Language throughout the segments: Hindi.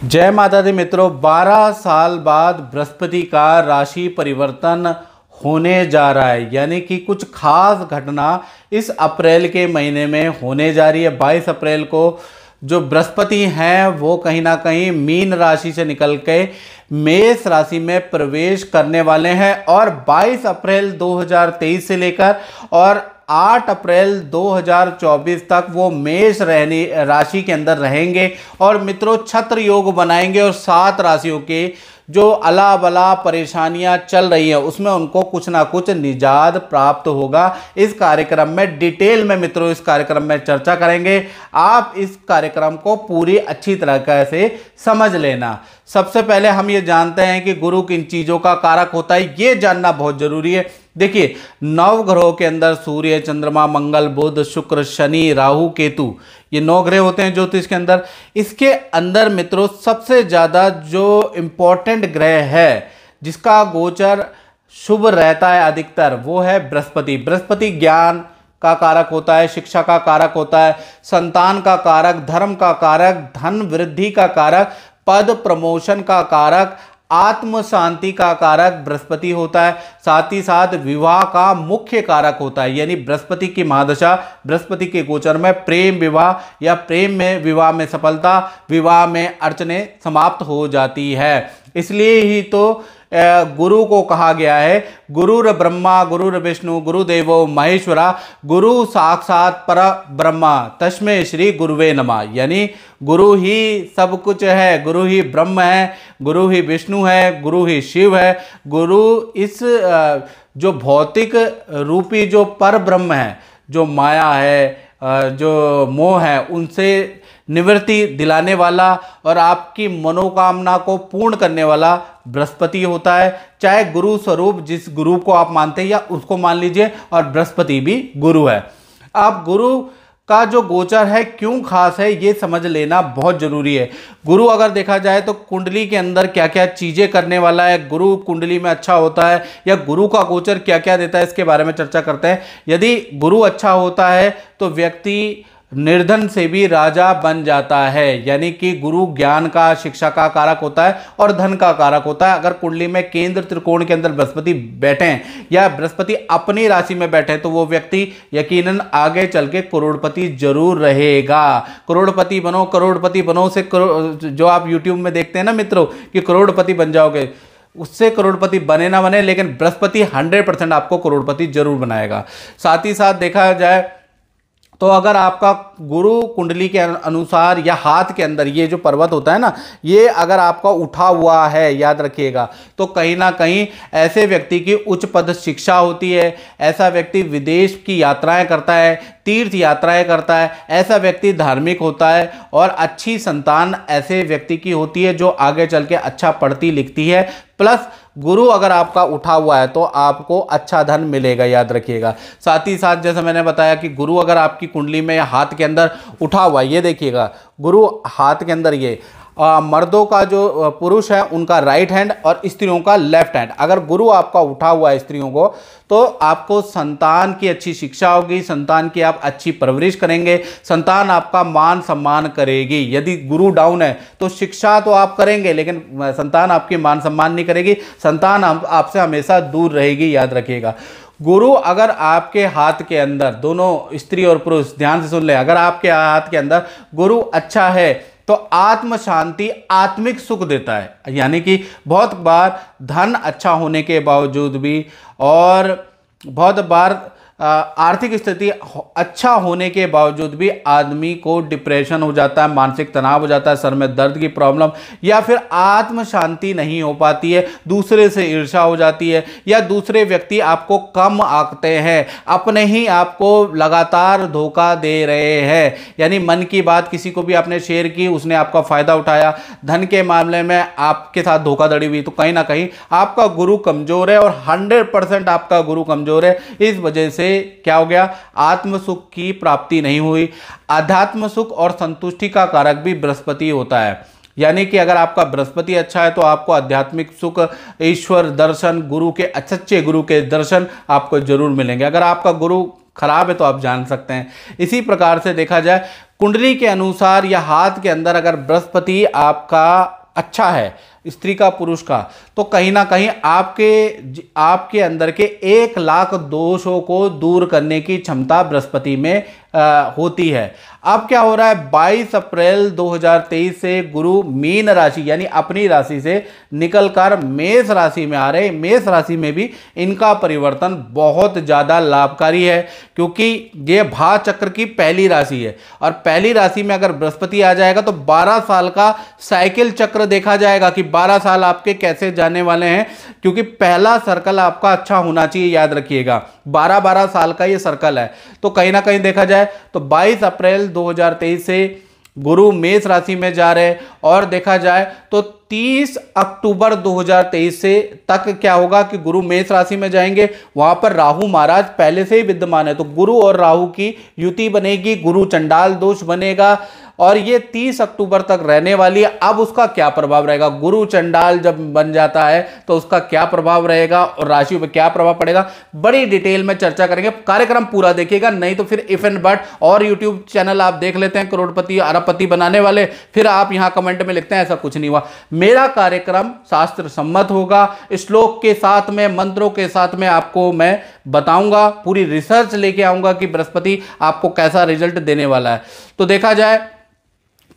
जय माता दी मित्रों, 12 साल बाद बृहस्पति का राशि परिवर्तन होने जा रहा है। यानी कि कुछ खास घटना इस अप्रैल के महीने में होने जा रही है। 22 अप्रैल को जो बृहस्पति हैं वो कहीं ना कहीं मीन राशि से निकल के मेष राशि में प्रवेश करने वाले हैं और 22 अप्रैल 2023 से लेकर और 8 अप्रैल 2024 तक वो मेष राशि के अंदर रहेंगे और मित्रों छत्र योग बनाएंगे और 7 राशियों के जो अला बला परेशानियां चल रही हैं उसमें उनको कुछ ना कुछ निजात प्राप्त होगा। इस कार्यक्रम में डिटेल में मित्रों इस कार्यक्रम में चर्चा करेंगे। आप इस कार्यक्रम को पूरी अच्छी तरह से समझ लेना। सबसे पहले हम ये जानते हैं कि गुरु किन चीज़ों का कारक होता है, ये जानना बहुत जरूरी है। देखिए, 9 ग्रहों के अंदर सूर्य, चंद्रमा, मंगल, बुध, शुक्र, शनि, राहु, केतु, ये 9 ग्रह होते हैं ज्योतिष के अंदर। इसके अंदर मित्रों सबसे ज़्यादा जो इम्पोर्टेंट ग्रह है जिसका गोचर शुभ रहता है अधिकतर, वो है बृहस्पति। बृहस्पति ज्ञान का कारक होता है, शिक्षा का कारक होता है, संतान का कारक, धर्म का कारक, धन वृद्धि का कारक, पद प्रमोशन का कारक, आत्म शांति का कारक बृहस्पति होता है। साथ ही साथ विवाह का मुख्य कारक होता है। यानी बृहस्पति की महादशा, बृहस्पति के गोचर में प्रेम विवाह या प्रेम में विवाह में सफलता, विवाह में अड़चने समाप्त हो जाती है। इसलिए ही तो गुरु को कहा गया है गुरुर ब्रह्मा गुरुर विष्णु गुरुदेवो महेश्वरा गुरु साक्षात पर ब्रह्मा तस्मै श्री गुरुवे नमः। यानी गुरु ही सब कुछ है, गुरु ही ब्रह्म है, गुरु ही विष्णु है, गुरु ही शिव है। गुरु इस जो भौतिक रूपी जो पर ब्रह्म है, जो माया है, जो मोह है, उनसे निवृत्ति दिलाने वाला और आपकी मनोकामना को पूर्ण करने वाला बृहस्पति होता है। चाहे गुरु स्वरूप जिस गुरु को आप मानते हैं या उसको मान लीजिए, और बृहस्पति भी गुरु है। आप गुरु का जो गोचर है क्यों खास है ये समझ लेना बहुत जरूरी है। गुरु अगर देखा जाए तो कुंडली के अंदर क्या क्या चीजें करने वाला है, गुरु कुंडली में अच्छा होता है या गुरु का गोचर क्या क्या देता है, इसके बारे में चर्चा करते हैं। यदि गुरु अच्छा होता है तो व्यक्ति निर्धन से भी राजा बन जाता है। यानी कि गुरु ज्ञान का, शिक्षा का कारक होता है और धन का कारक होता है। अगर कुंडली में केंद्र त्रिकोण के अंदर बृहस्पति बैठे हैं या बृहस्पति अपनी राशि में बैठे हैं तो वो व्यक्ति यकीनन आगे चल के करोड़पति जरूर रहेगा। करोड़पति बनो, करोड़पति बनो से जो आप यूट्यूब में देखते हैं ना मित्रों कि करोड़पति बन जाओगे, उससे करोड़पति बने ना बने, लेकिन बृहस्पति 100% आपको करोड़पति जरूर बनाएगा। साथ ही साथ देखा जाए तो अगर आपका गुरु कुंडली के अनुसार या हाथ के अंदर ये जो पर्वत होता है ना, ये अगर आपका उठा हुआ है, याद रखिएगा, तो कहीं ना कहीं ऐसे व्यक्ति की उच्च पद शिक्षा होती है। ऐसा व्यक्ति विदेश की यात्राएं करता है, तीर्थ यात्राएं करता है। ऐसा व्यक्ति धार्मिक होता है और अच्छी संतान ऐसे व्यक्ति की होती है जो आगे चल के अच्छा पढ़ती लिखती है। प्लस गुरु अगर आपका उठा हुआ है तो आपको अच्छा धन मिलेगा, याद रखिएगा। साथ ही साथ जैसा मैंने बताया कि गुरु अगर आपकी कुंडली में या हाथ के अंदर उठा हुआ है, ये देखिएगा गुरु हाथ के अंदर, ये मर्दों का जो पुरुष है उनका राइट हैंड और स्त्रियों का लेफ्ट हैंड, अगर गुरु आपका उठा हुआ है स्त्रियों को, तो आपको संतान की अच्छी शिक्षा होगी, संतान की आप अच्छी परवरिश करेंगे, संतान आपका मान सम्मान करेगी। यदि गुरु डाउन है तो शिक्षा तो आप करेंगे लेकिन संतान आपकी मान सम्मान नहीं करेगी, संतान आपसे हमेशा दूर रहेगी, याद रखिएगा। गुरु अगर आपके हाथ के अंदर, दोनों स्त्री और पुरुष ध्यान से सुन ले, अगर आपके हाथ के अंदर गुरु अच्छा है तो आत्म शांति, आत्मिक सुख देता है। यानी कि बहुत बार धन अच्छा होने के बावजूद भी और बहुत बार आर्थिक स्थिति अच्छा होने के बावजूद भी आदमी को डिप्रेशन हो जाता है, मानसिक तनाव हो जाता है, सर में दर्द की प्रॉब्लम, या फिर आत्म शांति नहीं हो पाती है, दूसरे से ईर्ष्या हो जाती है, या दूसरे व्यक्ति आपको कम आंकते हैं, अपने ही आपको लगातार धोखा दे रहे हैं। यानी मन की बात किसी को भी आपने शेयर की, उसने आपका फायदा उठाया, धन के मामले में आपके साथ धोखाधड़ी हुई, तो कहीं ना कहीं आपका गुरु कमजोर है और 100% आपका गुरु कमजोर है। इस वजह से क्या हो गया, आत्म सुख की प्राप्ति नहीं हुई। आध्यात्म सुख और संतुष्टि का कारक भी बृहस्पति होता है। यानी कि अगर आपका बृहस्पति अच्छा है तो आपको आध्यात्मिक सुख, ईश्वर दर्शन, गुरु के अच्छे गुरु के दर्शन आपको जरूर मिलेंगे। अगर आपका गुरु खराब है तो आप जान सकते हैं। इसी प्रकार से देखा जाए कुंडली के अनुसार या हाथ के अंदर अगर बृहस्पति आपका अच्छा है, स्त्री का पुरुष का, तो कहीं ना कहीं आपके अंदर के 1 लाख दोषों को दूर करने की क्षमता बृहस्पति में होती है। अब क्या हो रहा है, 22 अप्रैल 2023 से गुरु मीन राशि यानी अपनी राशि से निकलकर मेष राशि में आ रहे। मेष राशि में भी इनका परिवर्तन बहुत ज़्यादा लाभकारी है, क्योंकि ये भा चक्र की पहली राशि है और पहली राशि में अगर बृहस्पति आ जाएगा तो 12 साल का साइकिल चक्र देखा जाएगा कि 12 साल आपके कैसे जाने वाले हैं, क्योंकि पहला सर्कल आपका अच्छा होना चाहिए, याद रखिएगा 12-12 साल का ये सर्कल है। तो कहीं ना कहीं देखा जाए तो 22 अप्रैल 2023 से गुरु मेष राशि में जा रहे और देखा जाए तो 30 अक्टूबर 2023 से तक क्या होगा कि गुरु मेष राशि में जाएंगे। वहां पर राहु महाराज पहले से ही विद्यमान है, तो गुरु और राहु की युति बनेगी, गुरु चंडाल दोष बनेगा और ये 30 अक्टूबर तक रहने वाली है। अब उसका क्या प्रभाव रहेगा, गुरु चंडाल जब बन जाता है तो उसका क्या प्रभाव रहेगा और राशि पर क्या प्रभाव पड़ेगा, बड़ी डिटेल में चर्चा करेंगे। कार्यक्रम पूरा देखिएगा, नहीं तो फिर इफ एंड बट और यूट्यूब चैनल आप देख लेते हैं करोड़पति अरबपति बनाने वाले, फिर आप यहां कमेंट में लिखते हैं ऐसा कुछ नहीं हुआ। मेरा कार्यक्रम शास्त्र सम्मत होगा, श्लोक के साथ में, मंत्रों के साथ में आपको मैं बताऊंगा, पूरी रिसर्च लेके आऊंगा कि बृहस्पति आपको कैसा रिजल्ट देने वाला है। तो देखा जाए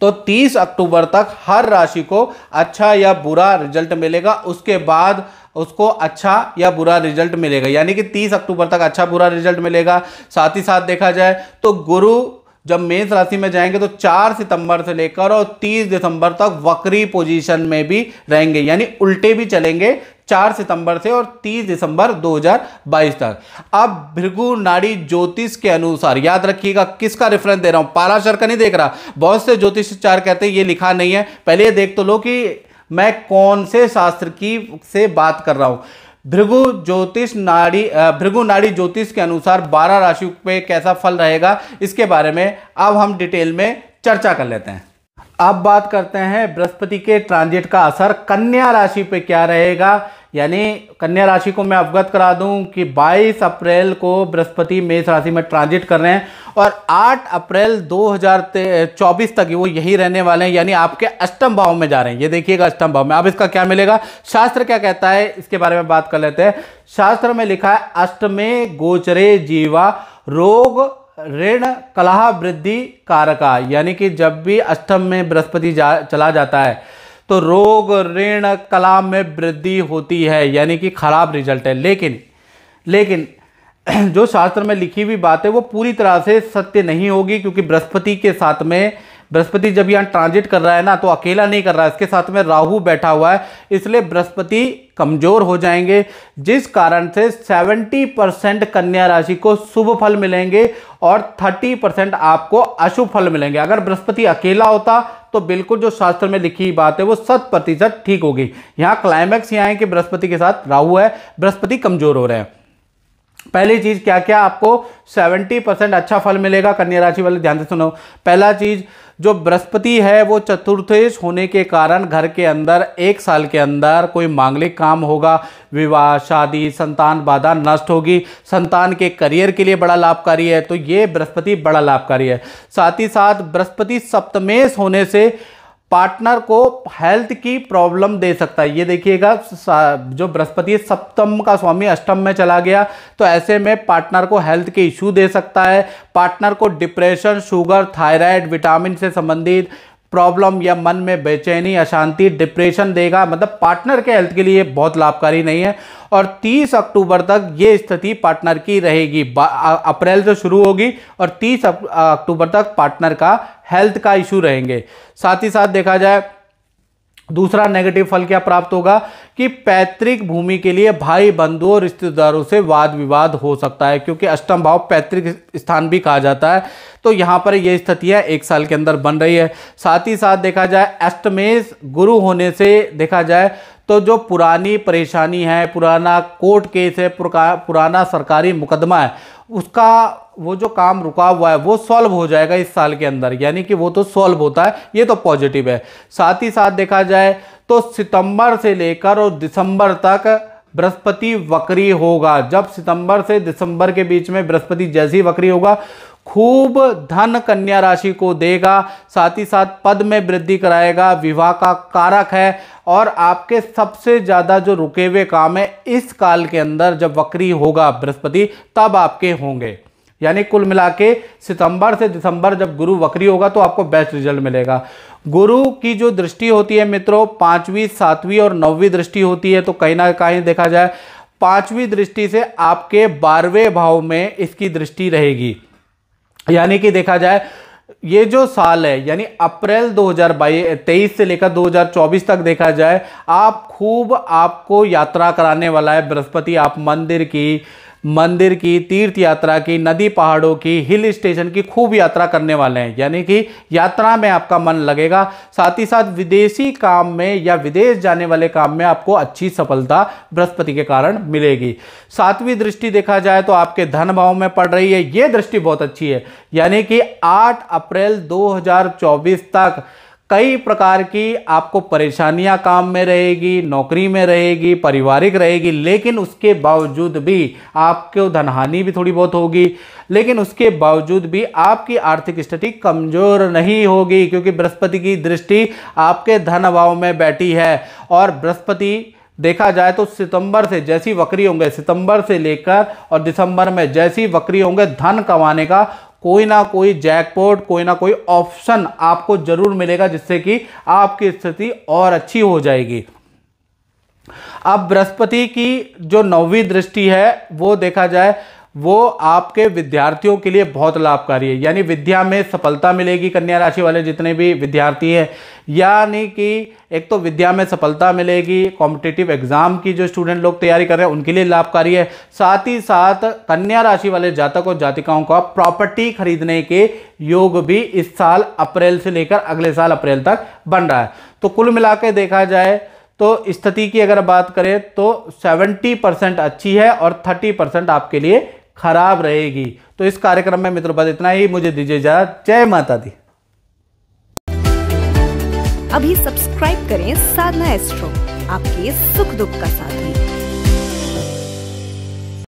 तो 30 अक्टूबर तक हर राशि को अच्छा या बुरा रिजल्ट मिलेगा, उसके बाद उसको अच्छा या बुरा रिजल्ट मिलेगा, यानी कि 30 अक्टूबर तक अच्छा बुरा रिजल्ट मिलेगा। साथ ही साथ देखा जाए तो गुरु जब मेष राशि में जाएंगे तो 4 सितंबर से लेकर और 30 दिसंबर तक वक्री पोजीशन में भी रहेंगे, यानी उल्टे भी चलेंगे 4 सितंबर से और 30 दिसंबर 2022 तक। अब भृगु नाड़ी ज्योतिष के अनुसार, याद रखिएगा किसका रेफरेंस दे रहा हूं, पाराशर का नहीं देख रहा। बहुत से ज्योतिषाचार्य कहते हैं ये लिखा नहीं है, पहले ये देख तो लो कि मैं कौन से शास्त्र की से बात कर रहा हूं। भृगु नाड़ी ज्योतिष के अनुसार 12 राशियों पे कैसा फल रहेगा, इसके बारे में अब हम डिटेल में चर्चा कर लेते हैं। अब बात करते हैं बृहस्पति के ट्रांजिट का असर कन्या राशि पे क्या रहेगा। यानी कन्या राशि को मैं अवगत करा दूं कि 22 अप्रैल को बृहस्पति मेष राशि में ट्रांजिट कर रहे हैं और 8 अप्रैल 2024 तक वो यही रहने वाले हैं, यानी आपके अष्टम भाव में जा रहे हैं। ये देखिएगा अष्टम भाव में। अब इसका क्या मिलेगा, शास्त्र क्या कहता है इसके बारे में बात कर लेते हैं। शास्त्र में लिखा है अष्टमे गोचरे जीवा रोग ऋण कलह वृद्धि कारका, यानी कि जब भी अष्टम में बृहस्पति चला जाता है तो रोग ऋण कलह में वृद्धि होती है, यानी कि खराब रिजल्ट है। लेकिन जो शास्त्र में लिखी हुई बात है वो पूरी तरह से सत्य नहीं होगी, क्योंकि बृहस्पति के साथ में, बृहस्पति जब यहाँ ट्रांजिट कर रहा है ना तो अकेला नहीं कर रहा है, इसके साथ में राहु बैठा हुआ है, इसलिए बृहस्पति कमजोर हो जाएंगे, जिस कारण से 70% कन्या राशि को शुभ फल मिलेंगे और 30% आपको अशुभ फल मिलेंगे। अगर बृहस्पति अकेला होता तो बिल्कुल जो शास्त्र में लिखी बात है वो 100% ठीक होगी। यहाँ क्लाइमैक्स यहाँ है कि बृहस्पति के साथ राहु है, बृहस्पति कमजोर हो रहे हैं। पहली चीज क्या क्या आपको 70% अच्छा फल मिलेगा, कन्या राशि वाले ध्यान से सुनो। पहला चीज, जो बृहस्पति है वो चतुर्थेश होने के कारण घर के अंदर 1 साल के अंदर कोई मांगलिक काम होगा, विवाह शादी संतान बाधा नष्ट होगी, संतान के करियर के लिए बड़ा लाभकारी है, तो ये बृहस्पति बड़ा लाभकारी है। साथ ही साथ बृहस्पति सप्तमेश होने से पार्टनर को हेल्थ की प्रॉब्लम दे सकता है। ये देखिएगा जो बृहस्पति सप्तम का स्वामी अष्टम में चला गया तो ऐसे में पार्टनर को हेल्थ के इश्यू दे सकता है, पार्टनर को डिप्रेशन, शुगर, थायराइड, विटामिन से संबंधित प्रॉब्लम या मन में बेचैनी, अशांति, डिप्रेशन देगा, मतलब पार्टनर के हेल्थ के लिए बहुत लाभकारी नहीं है। और 30 अक्टूबर तक ये स्थिति पार्टनर की रहेगी, अप्रैल से शुरू होगी और 30 अक्टूबर तक पार्टनर का हेल्थ का इशू रहेंगे। साथ ही साथ देखा जाए दूसरा नेगेटिव फल क्या प्राप्त होगा कि पैतृक भूमि के लिए भाई बंधुओं रिश्तेदारों से वाद विवाद हो सकता है, क्योंकि अष्टम भाव पैतृक स्थान भी कहा जाता है। तो यहाँ पर ये स्थितियाँ 1 साल के अंदर बन रही है। साथ ही साथ देखा जाए अष्टमेश गुरु होने से देखा जाए तो जो पुरानी परेशानी है, पुराना कोर्ट केस है, पुराना सरकारी मुकदमा है, उसका वो जो काम रुका हुआ है वो सॉल्व हो जाएगा इस साल के अंदर, यानी कि वो तो सॉल्व होता है, ये तो पॉजिटिव है। साथ ही साथ देखा जाए तो सितंबर से लेकर और दिसंबर तक बृहस्पति वक्री होगा। जब सितंबर से दिसंबर के बीच में बृहस्पति जैसे ही वक्री होगा, खूब धन कन्या राशि को देगा, साथ ही साथ पद में वृद्धि कराएगा, विवाह का कारक है और आपके सबसे ज़्यादा जो रुके हुए काम है इस काल के अंदर जब वक्री होगा बृहस्पति तब आपके होंगे। यानी कुल मिला के सितंबर से दिसंबर जब गुरु वक्री होगा तो आपको बेस्ट रिजल्ट मिलेगा। गुरु की जो दृष्टि होती है मित्रों, 5वीं 7वीं और 9वीं दृष्टि होती है, तो कहीं ना कहीं देखा जाए 5वीं दृष्टि से आपके 12वें भाव में इसकी दृष्टि रहेगी। यानी कि देखा जाए ये जो साल है यानी अप्रैल 2023 से लेकर 2024 तक देखा जाए आपको यात्रा कराने वाला है बृहस्पति। आप मंदिर की तीर्थ यात्रा की, नदी पहाड़ों की, हिल स्टेशन की खूब यात्रा करने वाले हैं। यानी कि यात्रा में आपका मन लगेगा, साथ ही साथ विदेशी काम में या विदेश जाने वाले काम में आपको अच्छी सफलता बृहस्पति के कारण मिलेगी। 7वीं दृष्टि देखा जाए तो आपके धन भाव में पड़ रही है, ये दृष्टि बहुत अच्छी है। यानी कि 8 अप्रैल 2024 तक कई प्रकार की आपको परेशानियां काम में रहेगी, नौकरी में रहेगी, पारिवारिक रहेगी, लेकिन उसके बावजूद भी आपको धनहानि भी थोड़ी बहुत होगी, लेकिन उसके बावजूद भी आपकी आर्थिक स्थिति कमजोर नहीं होगी, क्योंकि बृहस्पति की दृष्टि आपके धन भाव में बैठी है। और बृहस्पति देखा जाए तो सितंबर से जैसी वक्री होंगे, सितंबर से लेकर और दिसंबर में जैसी वक्री होंगे, धन कमाने का कोई ना कोई जैकपॉट, कोई ना कोई ऑप्शन आपको जरूर मिलेगा, जिससे कि आपकी स्थिति और अच्छी हो जाएगी। अब बृहस्पति की जो 9वीं दृष्टि है वो देखा जाए वो आपके विद्यार्थियों के लिए बहुत लाभकारी है। यानी विद्या में सफलता मिलेगी कन्या राशि वाले जितने भी विद्यार्थी हैं, यानी कि एक तो विद्या में सफलता मिलेगी, कॉम्पिटिटिव एग्जाम की जो स्टूडेंट लोग तैयारी कर रहे हैं उनके लिए लाभकारी है। साथ ही साथ कन्या राशि वाले जातक और जातिकाओं का प्रॉपर्टी खरीदने के योग भी इस साल अप्रैल से लेकर अगले साल अप्रैल तक बन रहा है। तो कुल मिला के देखा जाए तो स्थिति की अगर बात करें तो 70% अच्छी है और 30% आपके लिए खराब रहेगी। तो इस कार्यक्रम में मित्रों बस इतना ही, मुझे दीजिए इजाजत। जय माता दी। अभी सब्सक्राइब करें साधना एस्ट्रो, आपके सुख दुख का साथी।